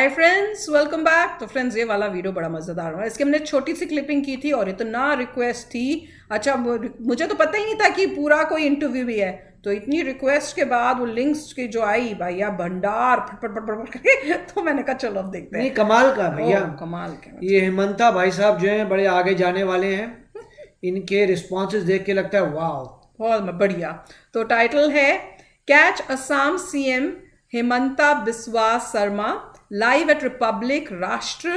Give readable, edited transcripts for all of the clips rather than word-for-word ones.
Hi friends, welcome back. तो friends, ये वाला वीडियो बड़ा मज़ेदार हुआ। इसकी हमने छोटी सी क्लिपिंग की थी और इतना रिक्वेस्ट थी। अच्छा, मुझे तो पता ही नहीं था कि पूरा कोई इंटरव्यू भी है, तो इतनी रिक्वेस्ट के बाद वो लिंक्स की जो आई भैया भंडार फटफट फटफट करके, तो मैंने कहा चलो अब देखते हैं। नहीं, कमाल का भैया, कमाल के ये हेमंता भाई साहब जो हैं बड़े आगे जाने वाले हैं। इनके रिस्पॉन्सेज देख के लगता है वाह, बहुत बढ़िया। तो टाइटल है catch Assam CM Himanta Biswa Sharma live at Republic Rashtra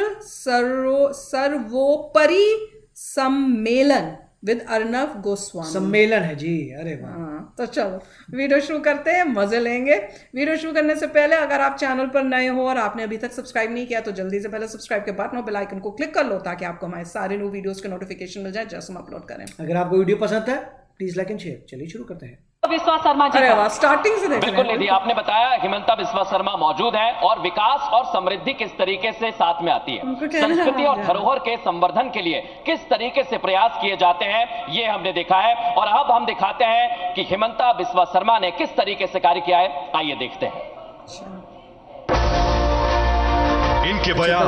Sarvopari सम्मेलन विद अर्नव गोस्वामी। सम्मेलन है जी। अरे वाह। हाँ, तो चलो वीडियो शुरू करते हैं, मजे लेंगे। वीडियो शुरू करने से पहले अगर आप चैनल पर नए हो और आपने अभी तक सब्सक्राइब नहीं किया तो जल्दी से पहले सब्सक्राइब के बटन और बेल आइकन को क्लिक कर लो ताकि आपको हमारे सारे न्यू वीडियोस के नोटिफिकेशन मिल जाए जैसे हम अपलोड करें। अगर आपको वीडियो पसंद है प्लीज लाइक एंड शेयर। चलिए शुरू करते हैं। बिस्वा शर्मा जी, अरे वाह, स्टार्टिंग से देख बिल्कुल निधि, आपने बताया हिमंता बिस्वा शर्मा मौजूद है और विकास और समृद्धि किस तरीके से साथ में आती है, उनको कहना है संस्कृति और राजा। धरोहर के संवर्धन के लिए किस तरीके से प्रयास किए जाते हैं, ये हमने देखा है। और अब हम दिखाते हैं कि हिमंता बिस्वा शर्मा ने किस तरीके से कार्य किया है। आइए देखते हैं। इनके बयान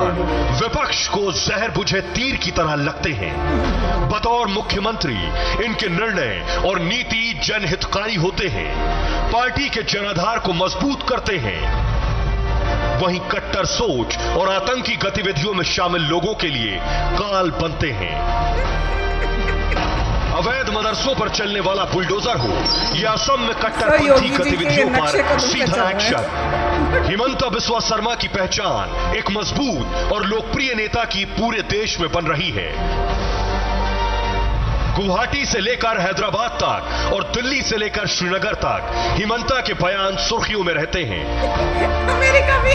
विपक्ष को जहर बुझे तीर की तरह लगते हैं। बतौर मुख्यमंत्री इनके निर्णय और नीति जनहितकारी होते हैं, पार्टी के जनाधार को मजबूत करते हैं। वहीं कट्टर सोच और आतंकी गतिविधियों में शामिल लोगों के लिए काल बनते हैं। अवैध मदरसों पर चलने वाला बुलडोजर हो या असम में कट्टरपंथी गतिविधियों पर सीधा एक्शन, हिमंता बिस्वा शर्मा की पहचान एक मजबूत और लोकप्रिय नेता की पूरे देश में बन रही है। गुवाहाटी से लेकर हैदराबाद तक और दिल्ली से लेकर श्रीनगर तक हिमंता के बयान सुर्खियों में रहते हैं। अमेरिका भी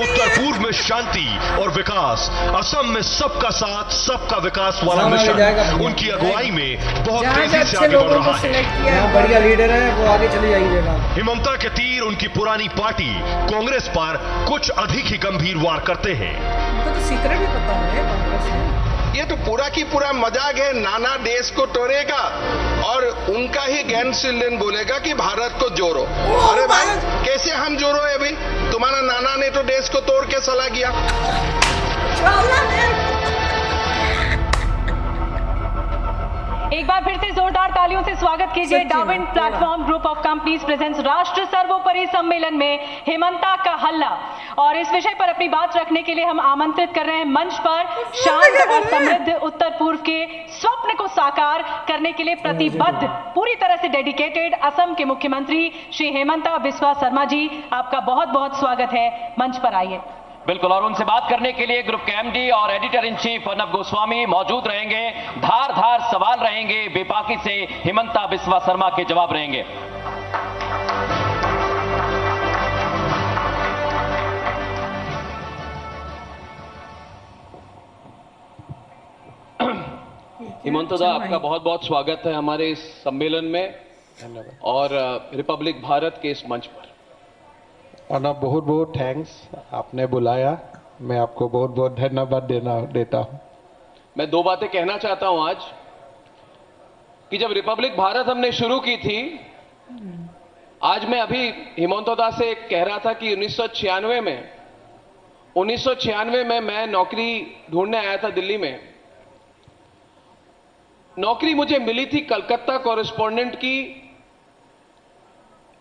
उत्तर पूर्व में शांति और विकास, असम में सबका साथ सबका विकास वाला मिशन उनकी अगुवाई में बहुत तेजी से आगे बढ़ रहा है। यहाँ बढ़िया लीडर है, वो आगे चले जाइएगा। हिमंता के तीर उनकी पुरानी पार्टी कांग्रेस पर कुछ अधिक ही गंभीर वार करते हैं। तो सीक्रेट भी पता है कांग्रेस में। ये तो पूरा की पूरा मजाक है। नाना देश को तोड़ेगा और उनका ही ज्ञान चिल्ड्रन बोलेगा कि भारत को जोड़ो। अरे भाई, कैसे हम जोड़ो है भाई? तुम्हारा नाना ने तो देश को तोड़ के सलाह किया। एक बार फिर से जोरदार तालियों से स्वागत कीजिए। Darwin platform group of companies presents राष्ट्र सर्वोपरि सम्मेलन में हिमंता का हल्ला। और इस विषय पर अपनी बात रखने के लिए हम आमंत्रित कर रहे हैं मंच पर शांत और समृद्ध उत्तर पूर्व के स्वप्न को साकार करने के लिए प्रतिबद्ध, पूरी तरह से डेडिकेटेड असम के मुख्यमंत्री श्री हेमंता बिस्वा शर्मा जी, आपका बहुत बहुत स्वागत है। मंच पर आइए। बिल्कुल, और उनसे बात करने के लिए ग्रुप के एमडी और editor in chief Arnav Goswami मौजूद रहेंगे। धार धार सवाल रहेंगे, बेबाकी से हिमंता बिस्वा शर्मा के जवाब रहेंगे। हिमंता दा, आपका बहुत बहुत स्वागत है हमारे इस सम्मेलन में और रिपब्लिक भारत के इस मंच पर। और बहुत बहुत थैंक्स, आपने बुलाया, मैं आपको बहुत बहुत धन्यवाद देता हूं। मैं दो बातें कहना चाहता हूं आज कि जब रिपब्लिक भारत हमने शुरू की थी, आज मैं अभी हिमंता दा से कह रहा था कि 1996 में मैं नौकरी ढूंढने आया था दिल्ली में। नौकरी मुझे मिली थी कलकत्ता कॉरेस्पॉन्डेंट की।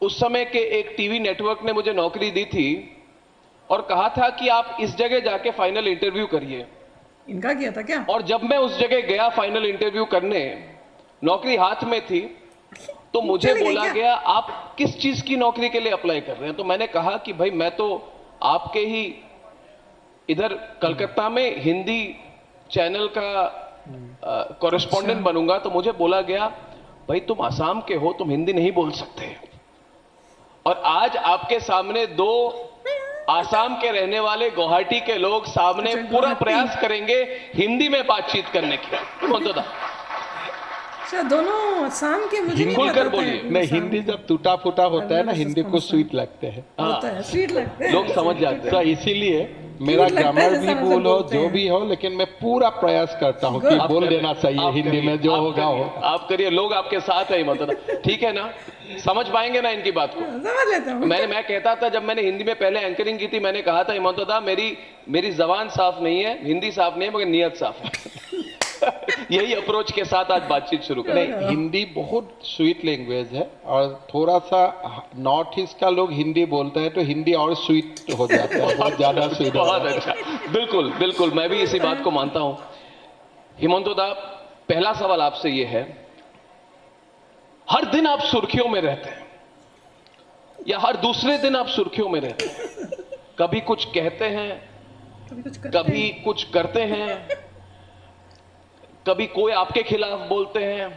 उस समय के एक टीवी नेटवर्क ने मुझे नौकरी दी थी और कहा था कि आप इस जगह जाके फाइनल इंटरव्यू करिए। इनका किया था क्या? और जब मैं उस जगह गया फाइनल इंटरव्यू करने, नौकरी हाथ में थी, तो मुझे बोला गया आप किस चीज की नौकरी के लिए अप्लाई कर रहे हैं। तो मैंने कहा कि भाई मैं तो आपके ही इधर कलकत्ता में हिंदी चैनल का कॉरेस्पॉन्डेंट बनूंगा। तो मुझे बोला गया भाई तुम आसाम के हो, तुम हिंदी नहीं बोल सकते। और आज आपके सामने दो आसाम के रहने वाले गुवाहाटी के लोग सामने पूरा प्रयास करेंगे हिंदी में बातचीत करने की। अच्छा, दोनों आसाम के मुझे नहीं खुलकर पता बोलिए। नहीं, हिंदी जब टूटा फूटा होता है ना, हिंदी को स्वीट लगते हैं, होता है, स्वीट लगते हैं, लोग समझ जाते हैं। तो इसीलिए मेरा लगता है ग्रामर जैसा भी हम भूल हो, बोलते जो हैं। भी हो, लेकिन मैं पूरा प्रयास करता हूँ कि बोल देना चाहिए हिंदी में, जो होगा हो। आप करिए, लोग आपके साथ है हिमंता दा, ठीक है ना? समझ पाएंगे ना इनकी बात को? समझ लेता हूँ। मैं कहता था, जब मैंने हिंदी में पहले एंकरिंग की थी, मैंने कहा था हिमंत दा, मेरी जबान साफ नहीं है, हिंदी साफ नहीं है, मगर नियत साफ है। यही अप्रोच के साथ आज बातचीत शुरू करें। नहीं, हिंदी बहुत स्वीट लैंग्वेज है और थोड़ा सा नॉर्थ ईस्ट का लोग हिंदी बोलते हैं तो हिंदी और स्वीट हो जाता है, बहुत ज्यादा स्वीट। बहुत अच्छा, बिल्कुल बिल्कुल, मैं भी इसी बात को मानता हूं। हिमंत दा, पहला सवाल आपसे ये है, हर दिन आप सुर्खियों में रहते हैं या हर दूसरे दिन आप सुर्खियों में रहते हैं? कभी कुछ कहते हैं, कभी कुछ करते हैं, कभी कोई आपके खिलाफ बोलते हैं,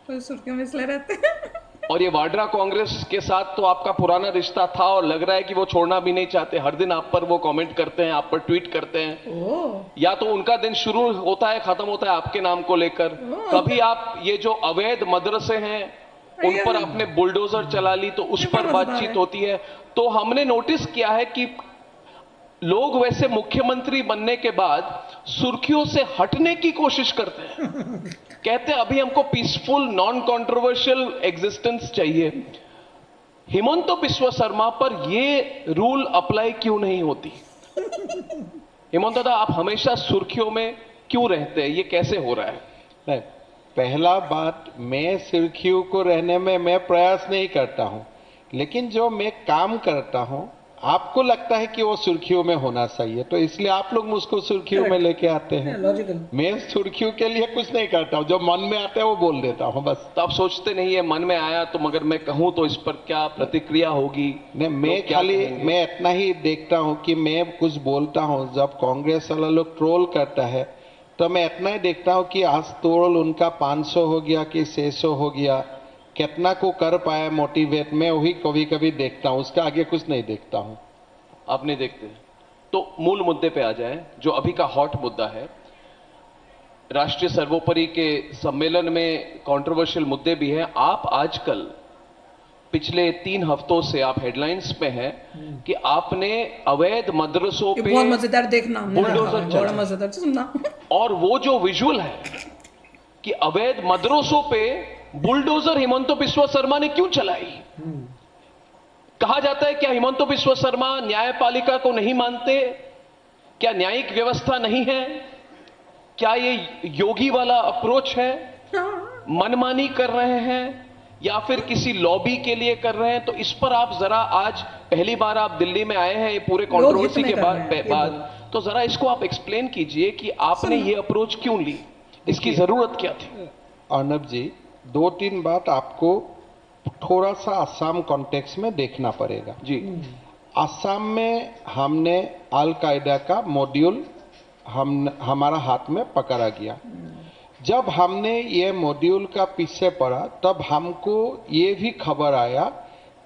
कोई सुर्खियों में इसलिए रहते हैं। और ये वाड्रा कांग्रेस के साथ तो आपका पुराना रिश्ता था और लग रहा है कि वो छोड़ना भी नहीं चाहते। हर दिन आप पर वो कमेंट करते हैं, आप पर ट्वीट करते हैं, या तो उनका दिन शुरू होता है खत्म होता है आपके नाम को लेकर। कभी आप ये जो अवैध मदरसे हैं उन पर आपने बुलडोजर चला ली तो उस पर बातचीत होती है। तो हमने नोटिस किया है कि लोग वैसे मुख्यमंत्री बनने के बाद सुर्खियों से हटने की कोशिश करते हैं, कहते हैं अभी हमको पीसफुल नॉन कंट्रोवर्शियल एग्जिस्टेंस चाहिए। हिमंत बिस्वा शर्मा पर ये रूल अप्लाई क्यों नहीं होती? हिमंत दा, आप हमेशा सुर्खियों में क्यों रहते हैं? ये कैसे हो रहा है? नहीं, पहला बात, मैं सुर्खियों को रहने में मैं प्रयास नहीं करता हूं, लेकिन जो मैं काम करता हूं आपको लगता है कि वो सुर्खियों में होना चाहिए, तो इसलिए आप लोग मुझको सुर्खियों में लेके आते हैं। लॉजिकल। मैं सुर्खियों के लिए कुछ नहीं करता हूं, जो मन में आता है वो बोल देता हूं बस। तो आप सोचते नहीं है मन में आया तो मगर मैं कहूं तो इस पर क्या प्रतिक्रिया होगी? नहीं, मैं लोग क्या खाली कहेंगे? मैं इतना ही देखता हूं कि मैं कुछ बोलता हूं, जब कांग्रेस वाला लोग ट्रोल करता है तो मैं इतना ही देखता हूं कि आज ट्रोल उनका 500 हो गया कि 600 हो गया, कितना को कर पाया मोटिवेट, मैं वही कभी कभी देखता हूं, उसका आगे कुछ नहीं देखता हूं। आप नहीं देखते? तो मूल मुद्दे पे आ जाए, जो अभी का हॉट मुद्दा है। राष्ट्रीय सर्वोपरि के सम्मेलन में कंट्रोवर्शियल मुद्दे भी हैं। आप आजकल पिछले 3 हफ्तों से आप हेडलाइंस पे हैं कि आपने अवैध मदरसों ये पे बहुत मजेदार देखना हमने बुलडोजर देखा, चल बड़ा रहा है। मजेदार सुनना। और वो जो विजुअल है कि अवैध मदरसों पे बुलडोजर हिमंत बिस्वा शर्मा ने क्यों चलाई? कहा जाता है क्या हिमंत बिस्वा शर्मा न्यायपालिका को नहीं मानते? क्या न्यायिक व्यवस्था नहीं है? क्या ये योगी वाला अप्रोच है? मनमानी कर रहे हैं या फिर किसी लॉबी के लिए कर रहे हैं? तो इस पर आप जरा, आज पहली बार आप दिल्ली में आए हैं ये पूरे कंट्रोवर्सी के बाद, तो जरा इसको आप एक्सप्लेन कीजिए कि आपने ये अप्रोच क्यों ली, इसकी जरूरत क्या थी? अर्नब जी, 2-3 बात आपको थोड़ा सा असम कॉन्टेक्स्ट में देखना पड़ेगा जी। असम में हमने अल कायदा का मॉड्यूल हमारा हाथ में पकड़ा गया। जब हमने ये मॉड्यूल का पीछे पड़ा तब हमको ये भी खबर आया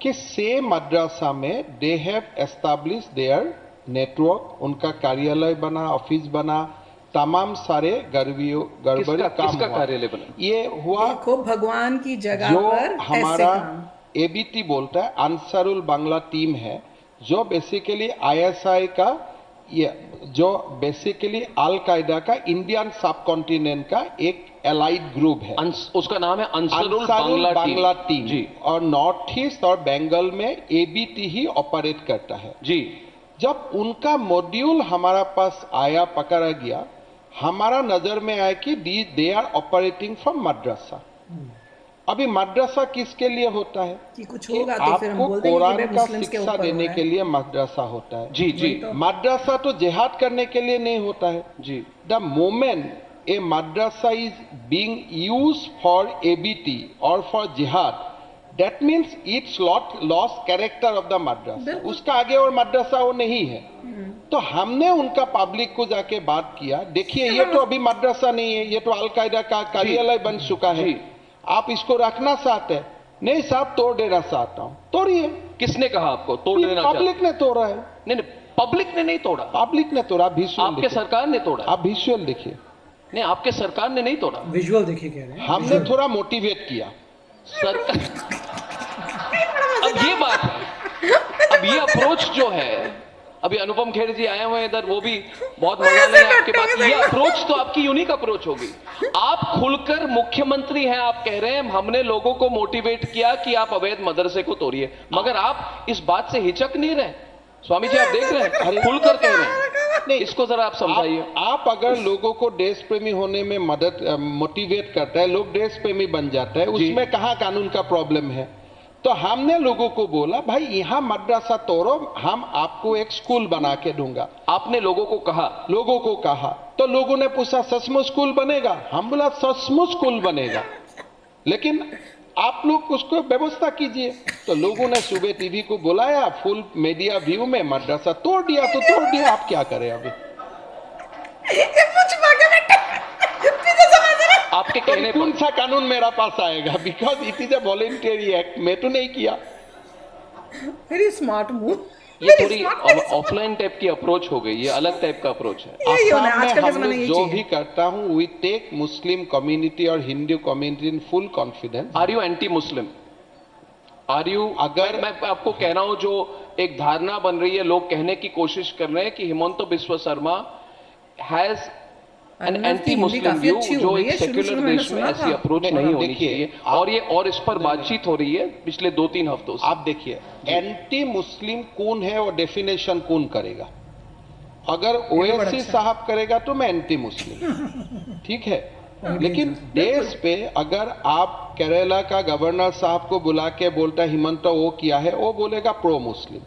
कि सेम मद्रासा में they have establish there network, उनका कार्यालय बना, ऑफिस बना, तमाम सारे गड़बड़ी काम हुआ। कार्यालय बना? ये हुआ देखो भगवान की जगह जो पर हमारा ऐसे काम। एबीटी बोलता है, अंसारुल बांग्ला टीम है, जो बेसिकली आईएसआई का, ये जो बेसिकली अल कायदा का इंडियन सब कॉन्टिनेंट का एक एलाइड ग्रुप है। उसका नाम है अंसारुल बांग्ला बांग्ला टीम जी। और नॉर्थ ईस्ट और बंगाल में एबीटी ही ऑपरेट करता है जी। जब उनका मॉड्यूल हमारा पास आया, पकड़ा गया, हमारा नजर में आया कि they are operating from madrasa. अभी मद्रासा किसके लिए होता है? कि कुछ होगा तो फिर हम आपको बोल देंगे कि कुरान भाई का मुस्लिम्स के शिक्षा ऊपर देने हो रहा के है। लिए मद्रासा होता है। जी जी मद्रासा तो जिहाद करने के लिए नहीं होता है जी। The moment a madrasa is being used for ABT और for jihad, that means it's lost character of the madrasa. उसका आगे और मद्रासा वो नहीं है। तो हमने उनका पब्लिक को जाके बात किया, देखिए ये तो अभी मद्रासा नहीं है, ये तो अल कायदा का कार्यालय बन चुका है, आप इसको रखना चाहते हैं? नहीं साहब, तोड़ देना चाहता हूं। तोड़िए। किसने कहा आपको तोड़ देना? पब्लिक ने तोड़ा है। नहीं, पब्लिक ने नहीं तोड़ा, पब्लिक ने तोड़ा। विजुअल आपके सरकार ने तोड़ा। आप विजुअल देखिए। नहीं, आपके सरकार ने नहीं तोड़ा, विजुअल देखिए कह रहे हैं। हमने थोड़ा मोटिवेट किया। सरकार। अब ये बात है, अब ये अप्रोच जो है, अभी अनुपम खेर जी आए हुए हैं इधर, वो भी बहुत मजा ले रहे हैं आपके बात। ये अप्रोच तो आपकी यूनिक अप्रोच होगी। आप खुलकर मुख्यमंत्री हैं, आप कह रहे हैं हमने लोगों को मोटिवेट किया कि आप अवैध मदरसे को तोड़िए, मगर आप इस बात से हिचक नहीं रहे। स्वामी जी आप देख रहे हैं, खुलकर कह रहे हैं। नहीं, इसको जरा आप समझाइए। आप अगर लोगों को देश प्रेमी होने में मदद मोटिवेट करता है, लोग देश प्रेमी बन जाता है, उसमें कहाँ कानून का प्रॉब्लम है? तो हमने लोगों को बोला भाई यहाँ मदरसा तोड़ो, हम आपको एक स्कूल बना के दूंगा। आपने लोगों को कहा? लोगों को कहा तो लोगों ने पूछा सचमुच स्कूल बनेगा? हम बोला सचमुच स्कूल बनेगा, लेकिन आप लोग उसको व्यवस्था कीजिए। तो लोगों ने सुबह टीवी को बुलाया, फुल मीडिया व्यू में मदरसा तोड़ दिया तो तोड़ दिया, आप क्या करें अभी? आपके कहने कौन सा कानून मेरा पास आएगा? Because it is a voluntary act, मैं तो नहीं किया। Very smart move. ये थोड़ी ऑफलाइन टाइप की अप्रोच हो गई, ये अलग टाइप का अप्रोच है। असम में हम लोग जो भी करता हूँ वी टेक मुस्लिम कम्युनिटी और Hindu community in full confidence. Are you anti Muslim? Are you? अगर मैं आपको कह रहा हूं, जो एक धारणा बन रही है, लोग कहने की कोशिश कर रहे हैं कि Himanta Biswa Sharma has an anti Muslim view, जो एक सेक्युलर देश में ऐसी अप्रोच नहीं होनी चाहिए। और इस पर बातचीत हो रही है पिछले 2-3 हफ्तों से। आप देखिए एंटी मुस्लिम कौन है और डेफिनेशन कौन करेगा? अगर ओवैसी साहब करेगा तो मैं एंटी मुस्लिम, ठीक है। लेकिन देश पे अगर आप केरला का गवर्नर साहब को बुला के बोलता हिमंता वो किया है, वो बोलेगा प्रो मुस्लिम।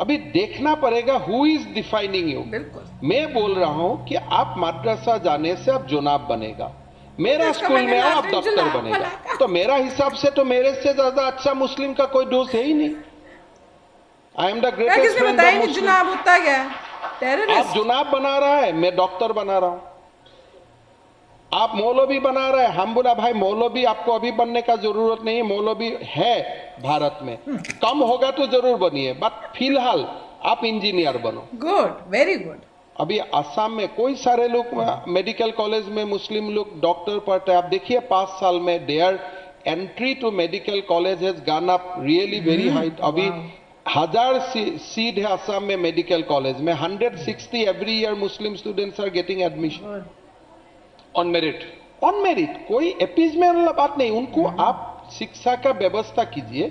अभी देखना पड़ेगा हु इज डिफाइनिंग यू। मैं बोल रहा हूं कि आप मदरसा जाने से आप जुनाब बनेगा, मेरा स्कूल में आप दफ्तर बनेगा, तो मेरा हिसाब से तो मेरे से ज्यादा अच्छा मुस्लिम का कोई दोस्त है ही नहीं। I am the greatest friend of Muslim. जुनाब होता क्या? टेररिस्ट। आप जुनाब बना रहा है, मैं डॉक्टर बना रहा हूं। आप मौलवी बना रहे हैं, हम बोला भाई मौलवी आपको अभी बनने का जरूरत नहीं है, मौलवी है भारत में, कम होगा तो जरूर बनिए, बट फिलहाल आप इंजीनियर बनो। Good, very good. अभी असम में कोई सारे लोग मेडिकल कॉलेज में मुस्लिम लोग डॉक्टर पढ़ते हैं। आप देखिए 5 साल में their entry to medical college has gone up really very high. अभी 1000 सीट है असम में मेडिकल कॉलेज में, 160 every year Muslim students are getting admission on merit. On merit, कोई एपीजमेंट वाला बात नहीं। उनको आप शिक्षा का व्यवस्था कीजिए,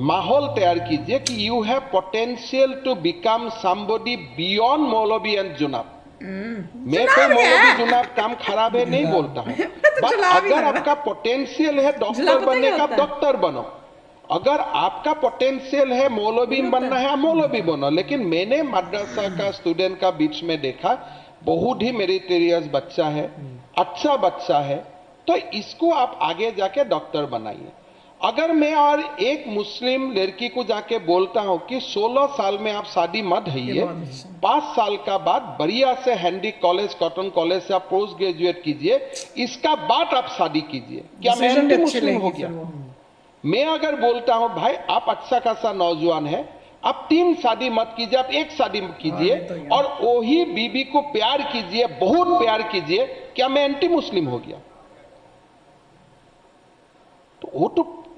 माहौल तैयार कीजिए कि you have potential to become somebody beyond maulvi and janab. मैं कोई मौलवी जुनाब काम खराब है नहीं बोलता हूँ, बट अगर आपका पोटेंशियल है डॉक्टर बनने का, डॉक्टर बनो। अगर आपका पोटेंशियल है मौलवी बनना है, मौलवी बनो। लेकिन मैंने मदरसा का स्टूडेंट का बीच में देखा, बहुत ही मेरिटोरियस बच्चा है, अच्छा बच्चा है, तो इसको आप आगे जाके डॉक्टर बनाइए। अगर मैं और एक मुस्लिम लड़की को जाके बोलता हूं कि 16 साल में आप शादी मत होइए, 5 साल का बाद बढ़िया से हैंडी कॉलेज, कॉटन कॉलेज से आप पोस्ट ग्रेजुएट कीजिए, इसका बाद आप शादी कीजिए, क्या मैं एंटी मुस्लिम हो गया? मैं अगर बोलता हूं भाई आप अच्छा खासा नौजवान है, आप 3 शादी मत कीजिए, आप 1 शादी कीजिए और वही बीबी को प्यार कीजिए, बहुत प्यार कीजिए, क्या मैं एंटी मुस्लिम हो गया? तो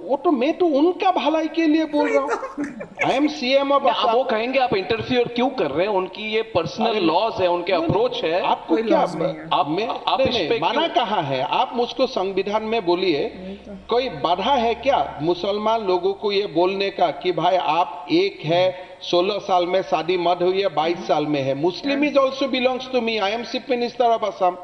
वो तो मैं तो उनका भलाई के लिए बोल रहा हूं। I am CM of Assam. वो कहेंगे आप इंटरफियर क्यों कर रहे हैं, उनकी ये पर्सनल लॉज है, उनके अप्रोच है। आपको क्या आप इस पे माना कहाँ है? आप मुझको संविधान में बोलिए, कोई बाधा है क्या मुसलमान लोगों को ये बोलने का कि भाई आप एक है, 16 साल में शादी मत हुई है, 22 साल में है। Muslim is also belongs to me, I am chief minister of Assam.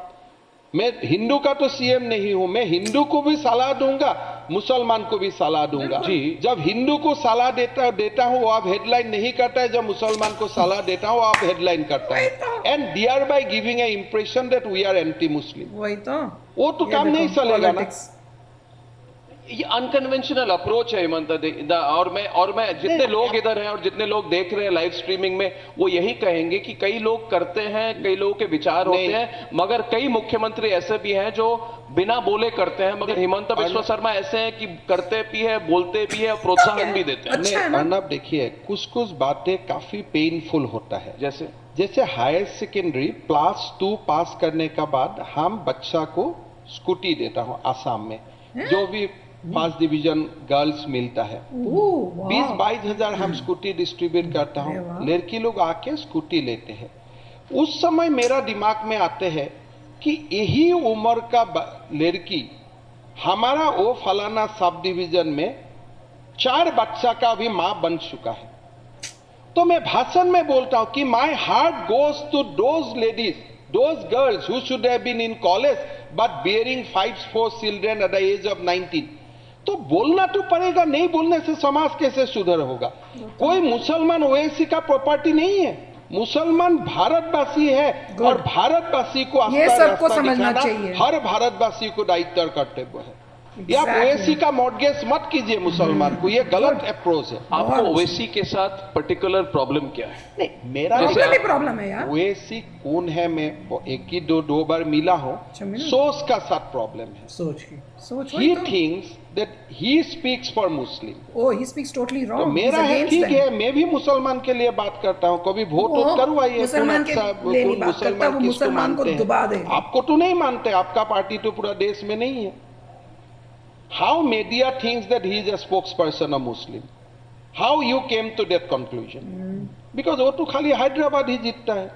मैं हिंदू का तो सीएम नहीं हूं, मैं हिंदू को भी सलाह दूंगा, मुसलमान को भी सलाह दूंगा। जी, जब हिंदू को सलाह देता हूं वो आप हेडलाइन नहीं करता है, जब मुसलमान को सलाह देता हूं आप हेडलाइन करता है, and thereby giving a impression that we are anti Muslim. वही तो, वो तो काम नहीं चलेगा ना। ये अनकन्वेंशनल अप्रोच है हिमंता। और मैं जितने लोग इधर हैं और जितने लोग देख रहे हैं लाइव स्ट्रीमिंग में, वो यही कहेंगे कि कई लोग करते हैं, कई लोगों के विचार होते हैं, मगर कई मुख्यमंत्री ऐसे भी हैं जो बिना बोले करते हैं, मगर हिमंता बिस्वा शर्मा ऐसे हैं कि करते भी है, बोलते भी है, प्रोत्साहन भी देते हैं। अर्नब देखिए, कुछ बातें काफी पेनफुल होता है। जैसे हायर सेकेंडरी क्लास 2 पास करने का बाद हम बच्चा को स्कूटी देता हूं आसाम में, जो भी 5 डिवीजन गर्ल्स मिलता है, 20-22 हजार हम स्कूटी डिस्ट्रीब्यूट करता हूँ। लड़की लोग आके स्कूटी लेते हैं, उस समय मेरा दिमाग में आते हैं कि यही उम्र का लड़की हमारा वो फलाना सब डिवीजन में 4 बच्चा का भी मां बन चुका है। तो मैं भाषण में बोलता हूं कि my heart goes to those ladies, those girls who should have been in college but bearing 5-4 children at the age of 19। तो बोलना तो पड़ेगा, नहीं बोलने से समाज कैसे सुधर होगा? कोई मुसलमान ओवैसी का प्रॉपर्टी नहीं है, मुसलमान भारतवासी है और भारतवासी को ये रास्ता सबको समझना दिखाना चाहिए। हर भारतवासी को दायित्व और कर्तव्य है। या ओवैसी का मॉर्गेज मत कीजिए मुसलमान को, ये गलत अप्रोच है। आपको ओवैसी के साथ पर्टिकुलर प्रॉब्लम क्या है? नहीं, मेरा प्रॉब्लम है यार। ओवैसी कौन है, मैं एक ही दो बार मिला हूं। सोच का साथ प्रॉब्लम है, सोच he thinks that he speaks for Muslim. Oh, he speaks totally तो रॉन्ग। मेरा है ठीक है, मैं भी मुसलमान के लिए बात करता हूं, कभी वोट करवाइए, मुसलमान के लिए नहीं बात करता, वो मुसलमान को दबा दे। आपको तो नहीं मानते, आपका पार्टी तो पूरा देश में नहीं है। How media thinks that he is a spokesperson of Muslim? How you came to that conclusion? Because वो तो खाली हैदराबाद ही जीतता है।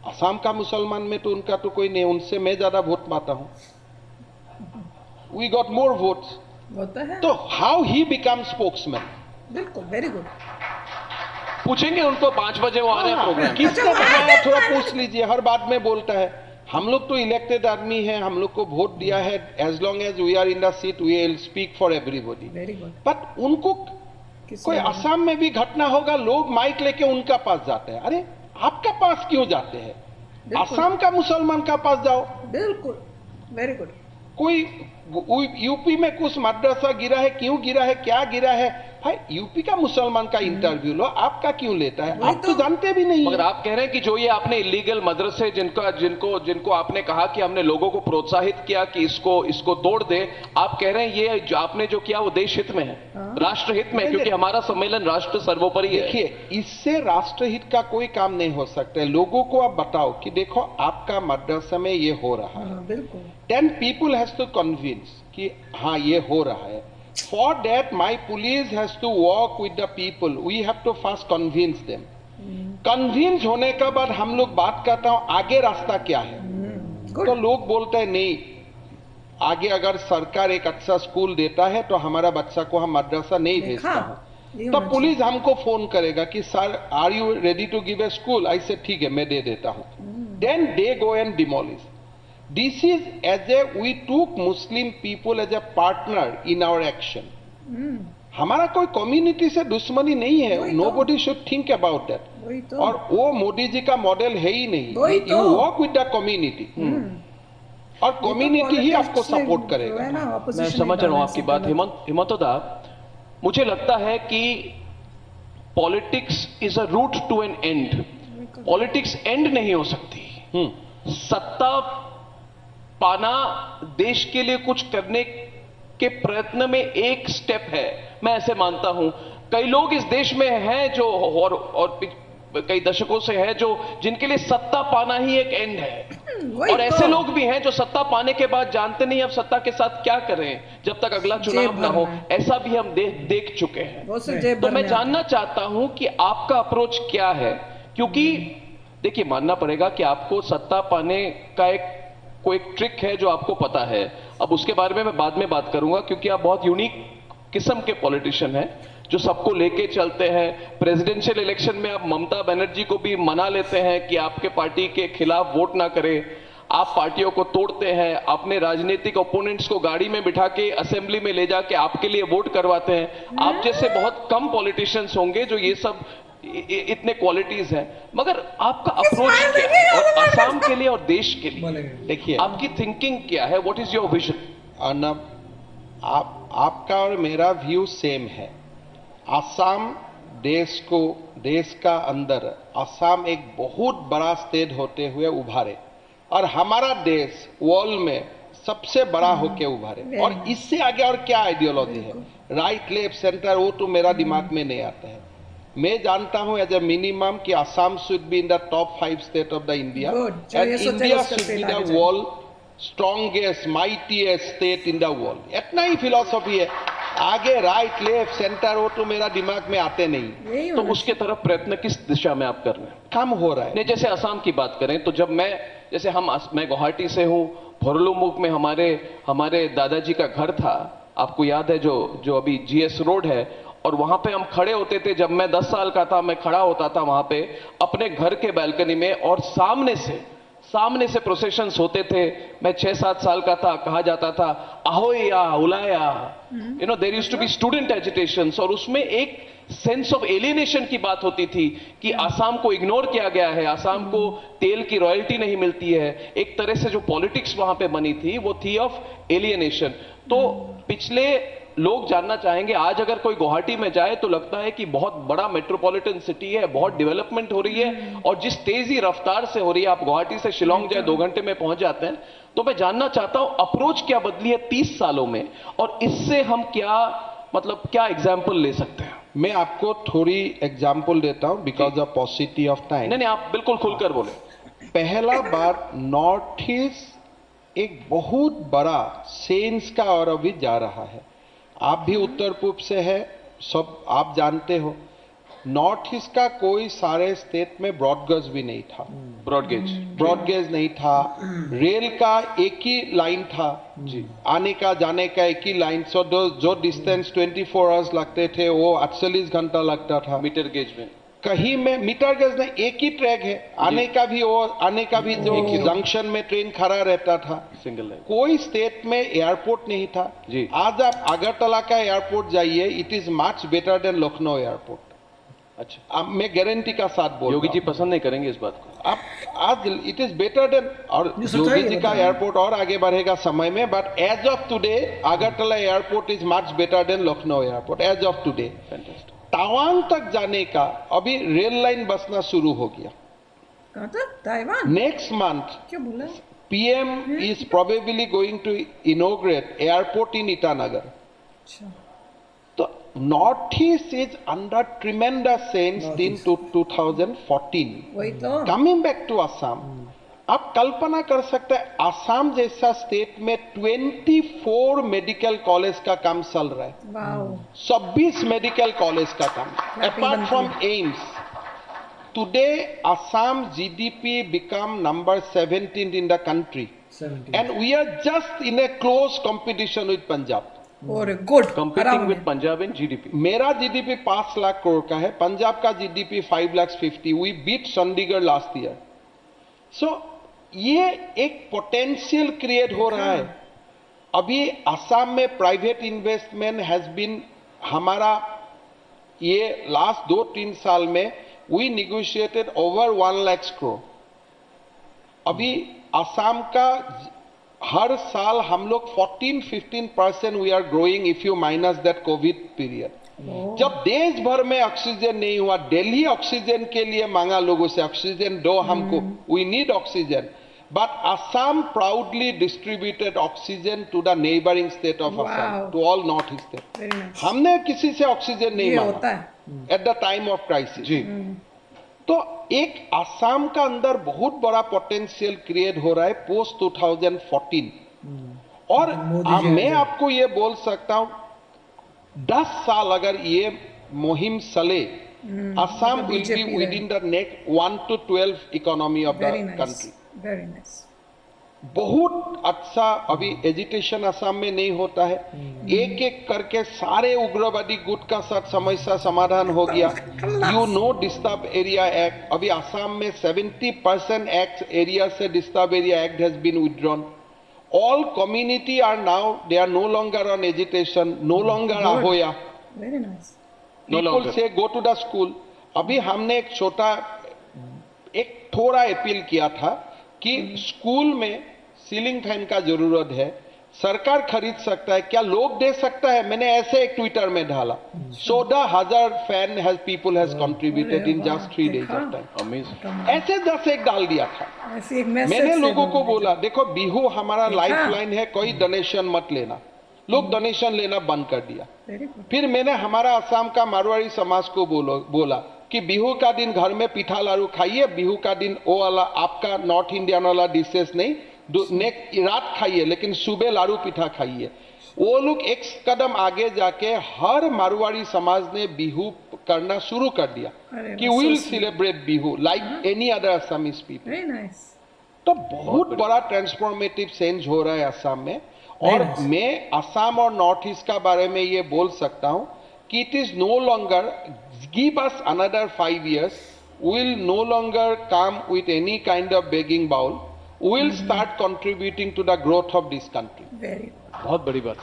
असम का मुसलमान में तो उनका तो कोई नहीं, उनसे मैं ज्यादा वोट पाता हूं। We got more votes. होता है। तो how he becomes spokesman? बिल्कुल, वेरी गुड। पूछेंगे उनको 5 बजे वो आ रहे हैं प्रोग्राम। किसने बताया, थोड़ा पूछ लीजिए, हर बात में बोलता है। हम लोग तो इलेक्टेड आदमी हैं, हम लोग को वोट दिया है, as long as we are in the seat we will speak for everybody. Very good. But उनको कोई असम में भी घटना होगा, लोग माइक लेके उनका पास जाते हैं। अरे आपका पास क्यों जाते हैं? असम का मुसलमान का पास जाओ। बिल्कुल, वेरी गुड। कोई यूपी में कुछ मदरसा गिरा है, क्यों गिरा है, क्या गिरा है? भाई यूपी का मुसलमान का इंटरव्यू लो, आपका क्यों लेता है? आप तो जानते भी नहीं। मगर आप कह रहे हैं कि जो ये आपने इलीगल मदरसे जिनको आपने कहा कि हमने लोगों को प्रोत्साहित किया कि इसको तोड़ दे, आप कह रहे हैं ये जो आपने जो किया वो देश हित में है, राष्ट्र हित में, क्योंकि हमारा सम्मेलन राष्ट्र सर्वोपरि है। देखिए, इससे राष्ट्रहित का कोई काम नहीं हो सकता है। लोगों को आप बताओ कि देखो आपका मदरसा में ये हो रहा है, बिल्कुल। 10 people has to convince कि हाँ ये हो रहा है। For that my police has to walk with the people. We have to first convince them. Convince होने के बाद हम लोग बात करता हूँ आगे रास्ता क्या है। तो लोग बोलते हैं नहीं, आगे अगर सरकार एक अच्छा स्कूल देता है तो हमारा बच्चा को हम मदरसा नहीं भेजता हूँ। तब पुलिस हमको फोन करेगा कि sir are you ready to give a school? ऐसे ठीक है, मैं दे देता हूँ। Then they go and demolish. This is as a we took Muslim people as a partner in our action. हमारा कोई कम्युनिटी से दुश्मनी नहीं है। Nobody should think about that. और वो मोदी जी का मॉडल है ही नहीं। You work with the community. और कम्युनिटी ही आपको सपोर्ट करेगा। मैं समझ रहा हूँ आपकी बात हिमंतोदा। मुझे लगता है कि politics is a route to an end. Politics end नहीं हो सकती। सत्ता पाना देश के लिए कुछ करने के प्रयत्न में एक स्टेप है, मैं ऐसे मानता हूं। कई लोग इस देश में हैं जो और कई दशकों से हैं जो जिनके लिए सत्ता पाना ही एक एंड है, और ऐसे लोग भी हैं जो सत्ता पाने के बाद जानते नहीं अब सत्ता के साथ क्या करें जब तक अगला चुनाव ना हो। ऐसा भी हम देख चुके हैं। तो मैं जानना चाहता हूं कि आपका अप्रोच क्या है, क्योंकि देखिए मानना पड़ेगा कि आपको सत्ता पाने का कोई ट्रिक है जो आपको पता है। अब उसके बारे में मैं बाद में बात करूंगा, क्योंकि आप बहुत यूनिक किस्म के पॉलिटिशियन हैं जो सबको लेके चलते हैं। प्रेसिडेंशियल इलेक्शन में आप ममता बनर्जी को भी मना लेते हैं कि आपके पार्टी के खिलाफ वोट ना करें। आप पार्टियों को तोड़ते हैं, अपने राजनीतिक ओपोनेंट्स को गाड़ी में बिठा के असेंबली में ले जाके आपके लिए वोट करवाते हैं। आप जैसे बहुत कम पॉलिटिशियंस होंगे जो ये सब इतने क्वालिटीज हैं, मगर आपका अप्रोच क्या है और असम के लिए और देश के लिए? देखिए आपकी थिंकिंग क्या है? What is your vision? Arnab, आपका और मेरा व्यू सेम है। असम देश का अंदर असम एक बहुत बड़ा स्टेट होते हुए उभारे, और हमारा देश वर्ल्ड में सबसे बड़ा होके उभारे। और इससे आगे और क्या आइडियोलॉजी है, राइट लेफ्ट सेंटर, वो तो मेरा दिमाग में नहीं आता है। मैं जानता हूं एज ए मिनिमम कि Assam should be in the top 5 state of the India, and India should be the world strongest mightiest state in the world. इतना ही फिलॉसफी है। आगे राइट लेफ्ट सेंटर वो तो मेरा दिमाग में आते नहीं, यही तो होना उसके तरफ प्रयत्न किस दिशा में आप कर रहे हैं? कम हो रहा है। नहीं, जैसे असम की बात करें तो जब मैं गुवाहाटी से हूं, भोरलुमुख में हमारे दादाजी का घर था, आपको याद है, जो अभी जीएस रोड है, और वहां पे हम खड़े होते थे। जब मैं 10 साल का था, मैं खड़ा होता था वहां पे अपने घर के बालकनी में, और सामने से प्रोसेशंस होते थे। मैं 6-7 साल का था, कहा जाता था अहोया उलाया, there used to be student agitations, और उसमें एक सेंस ऑफ एलियनेशन की बात होती थी कि आसाम को इग्नोर किया गया है, आसाम को तेल की रॉयल्टी नहीं मिलती है। एक तरह से जो पॉलिटिक्स वहां पे बनी थी वो थी ऑफ एलियनेशन। तो पिछले लोग जानना चाहेंगे, आज अगर कोई गुवाहाटी में जाए तो लगता है कि बहुत बड़ा मेट्रोपॉलिटन सिटी है, बहुत डेवलपमेंट हो रही है, और जिस तेजी रफ्तार से हो रही है, आप गुवाहाटी से शिलोंग जाए 2 घंटे में पहुंच जाते हैं। तो मैं जानना चाहता हूं अप्रोच क्या बदली है 30 सालों में, और इससे हम क्या एग्जाम्पल ले सकते हैं? मैं आपको थोड़ी एग्जाम्पल देता हूं बिकॉज ऑफ पॉसिटी ऑफ टाइम। नहीं, आप बिल्कुल खुलकर बोले। पहला बार नॉर्थ ईस्ट एक बहुत बड़ा सेंस का और अभी जा रहा है। आप भी उत्तर पूर्व से है, सब आप जानते हो, नॉर्थ ईस्ट का कोई सारे स्टेट में ब्रॉडगेज भी नहीं था, ब्रॉडगेज नहीं था, रेल का एक ही लाइन था जी, आने का जाने का एक ही लाइन। सो जो डिस्टेंस 24 आवर्स लगते थे वो 48 घंटा लगता था। मीटर गेज में कहीं में मीटर गेज में एक ही ट्रैक है, आने का भी जो जंक्शन में ट्रेन खड़ा रहता था, सिंगल लाइन। कोई स्टेट में एयरपोर्ट नहीं था जी। आज आप अगरतला का एयरपोर्ट जाइए, it is much better than Lucknow airport. अच्छा, अब मैं गारंटी का साथ बोल योगी रहा जी हूं। पसंद नहीं करेंगे इस बात को। अब आज इट इज बेटर देन, और ये सच्चाई योगी जी है, का बताइए। एयरपोर्ट और आगे बढ़ेगा समय में, but as of today Agartala airport is much better than Lucknow airport as of today. Fantastic. Tawang तक जाने का अभी रेल लाइन बसना शुरू हो गया। कहाँ तक? ताइवान? नेक्स्ट मंथ क्या बोला? PM is probably going to inaugurate airport in Itanagar. अच्छा, So North East is under tremendous change in 2014. वही तो। Coming back to Assam, आप कल्पना कर सकते हैं असम जैसा स्टेट में 24 मेडिकल कॉलेज का काम चल रहा है, वाओ, 26 मेडिकल कॉलेज का काम, Clapping अपार्ट बनती फ्रॉम है। AIIMS. Today, Assam GDP become number 17 in the country, 17. and we are just in a close competition with Punjab. और good, competing with Punjab in GDP. मेरा GDP 5 लाख करोड़ का है, पंजाब का GDP 5,50,000। We beat Chandigarh last year. So ये एक potential create हो रहा है। अभी असम में प्राइवेट इन्वेस्टमेंट हैज बीन, हमारा ये लास्ट 2-3 साल में we negotiated over 1 lakh crore. अभी असम का हर साल हम लोग 14-15% we are growing if you minus that COVID period. जब देश भर में ऑक्सीजन नहीं हुआ, दिल्ली ऑक्सीजन के लिए मांगा लोगों से, ऑक्सीजन दो हमको, we need oxygen, but Assam proudly distributed oxygen to the neighbouring state of Assam, Wow. To all North East. Very nice. हमने किसी से ऑक्सीजन नहीं ये होता मांगा है। At the time of crisis जी। तो एक असम का अंदर बहुत बड़ा पोटेंशियल क्रिएट हो रहा है पोस्ट 2014। और मोदी जी मैं आए। आपको ये बोल सकता हूं 10 साल अगर ये मुहिम चले, Assam will be BJP with in the next 1 to 12 economy of the very nice, country. Very nice. बहुत अच्छा अभी एजिटेशन असम में नहीं होता है, एक एक करके सारे उग्रवादी गुट का साथ समस्या समाधान हो गया। You know disturb area act, अभी असम में 70% एक्ट एरिया से disturb area act has been withdrawn. All community are now, they are no longer on agitation, no longer ahoya। Very nice. No People longer. से go to the school. अभी हमने एक थोड़ा appeal किया था कि school में सीलिंग फैन का जरूरत है, सरकार खरीद सकता है क्या, लोग दे सकता है। मैंने ऐसे एक ट्विटर में डाला 14,000 fan has people has contributed in just 3 days of time. Amazing. ऐसे 10 एक डाल दिया था। ऐसी एक मैसेज मैंने से लोगों को बोल बोला देखो बिहू हमारा देखा? लाइफ लाइन है, कोई डोनेशन मत लेना। लोग डोनेशन लेना बंद कर दिया। Very good. फिर मैंने हमारा असम का मारवाड़ी समाज को बोला कि बिहू का दिन घर में पिठा लाड़ू खाइए, बिहू का दिन वो वाला आपका नॉर्थ इंडियन वाला डिशेस नहीं, नेक्स्ट रात खाइए, लेकिन सुबह लाड़ू पिठा खाइए। वो लोग एक कदम आगे जाके हर मारवाड़ी समाज ने बिहू करना शुरू कर दिया अरे कि वाह, will so sweet. Celebrate Bihu like any other Assamese people. Very nice. तो बहुत बड़ा ट्रांसफॉर्मेटिव चेंज हो रहा है असम में। और मैं असम और नॉर्थ ईस्ट का बारे में ये बोल सकता हूं कि it is no longer, give us another 5 years, will no longer come with any kind of begging bowl, will start contributing to the growth of this country. Very बहुत बड़ी बात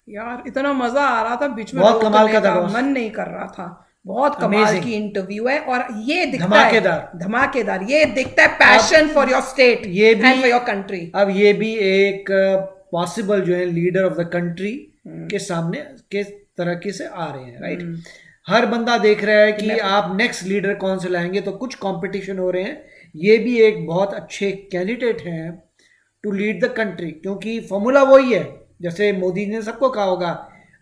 यार, इतना मजा आ रहा था, बीच में बहुत कमाल का रोकने था बॉस। मन नहीं कर रहा था। बहुत कमाल Amazing. की इंटरव्यू है और ये दिखता धमाकेदार। है धमाकेदार, ये दिखता है पैशन फॉर योर स्टेट ये भी एंड फॉर योर कंट्री। अब ये भी एक पॉसिबल जो है लीडर ऑफ द कंट्री के सामने किस तरह से आ रहे हैं, राइट। हर बंदा देख रहा है कि आप नेक्स्ट लीडर कौन से लाएंगे, तो कुछ कंपटीशन हो रहे हैं। ये भी एक बहुत अच्छे कैंडिडेट हैं टू लीड द कंट्री, क्योंकि फॉर्मूला वही है जैसे मोदी ने सबको कहा होगा,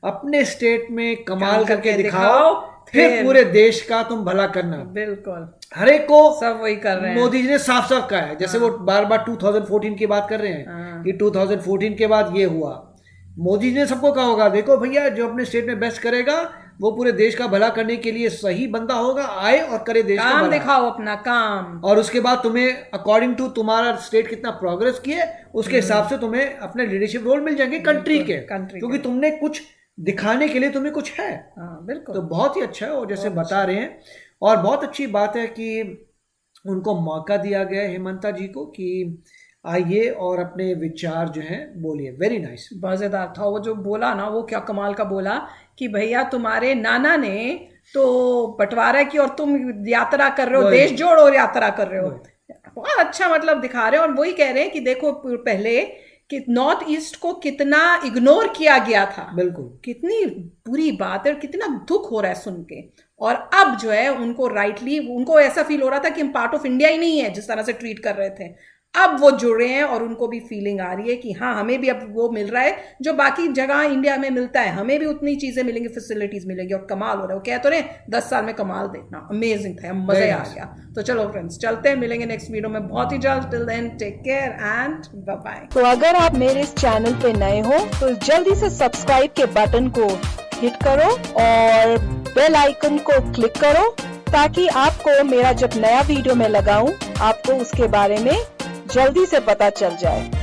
अपने स्टेट में कमाल करके दिखाओ, फिर पूरे देश का तुम भला करना। बिल्कुल, हर एक को सब वही कर रहे हैं। मोदी जी ने साफ साफ कहा है, जैसे वो बार बार 2014 की बात कर रहे हैं कि 2014 के बाद ये हुआ। मोदी जी ने सबको कहा होगा, देखो भैया, जो अपने स्टेट में बेस्ट करेगा वो पूरे देश का भला करने के लिए सही बंदा होगा, आए और करे देश का काम भला। दिखाओ अपना काम, और उसके बाद तुम्हें अकॉर्डिंग टू तुम्हारा स्टेट कितना प्रोग्रेस किए, उसके हिसाब से तुम्हें अपने लीडरशिप रोल मिल जाएंगे कंट्री के, क्योंकि तुमने कुछ दिखाने के लिए तुम्हें कुछ है। बिल्कुल। तो बहुत ही अच्छा है, और जैसे बता रहे हैं, और बहुत अच्छी बात है कि उनको मौका दिया गया है हेमंता जी को कि आइए और अपने विचार जो हैं बोलिए। वेरी नाइस, मजेदार था वो जो बोला ना, वो क्या कमाल का बोला कि भैया तुम्हारे नाना ने तो बंटवारा की और तुम यात्रा कर रहे हो, देश जोड़ो यात्रा कर रहे हो। बहुत अच्छा मतलब दिखा रहे हैं। और वही कह रहे हैं कि देखो पहले कि नॉर्थ ईस्ट को कितना इग्नोर किया गया था, बिल्कुल, कितनी बुरी बात है और कितना दुख हो रहा है सुन के। और अब जो है उनको राइटली, उनको ऐसा फील हो रहा था कि हम पार्ट ऑफ इंडिया ही नहीं है, जिस तरह से ट्रीट कर रहे थे। अब वो जुड़े हैं और उनको भी फीलिंग आ रही है कि हाँ, हमें भी अब वो मिल रहा है जो बाकी जगह इंडिया में मिलता है, हमें भी उतनी चीजें मिलेंगी, फैसिलिटीज मिलेंगी। और कमाल हो रहा है, वो कह तो रहे 10 साल में कमाल देखना। अमेजिंग था, मजा आ गया। तो चलो फ्रेंड्स, चलते हैं, मिलेंगे नेक्स्ट वीडियो में बहुत ही जल्द। Till then take care and bye bye. तो अगर आप मेरे इस चैनल पे नए हो तो जल्दी से सब्सक्राइब के बटन को हिट करो और बेल आइकन को क्लिक करो, ताकि आपको मेरा जब नया वीडियो मैं लगाऊं, आपको उसके बारे में जल्दी से पता चल जाए।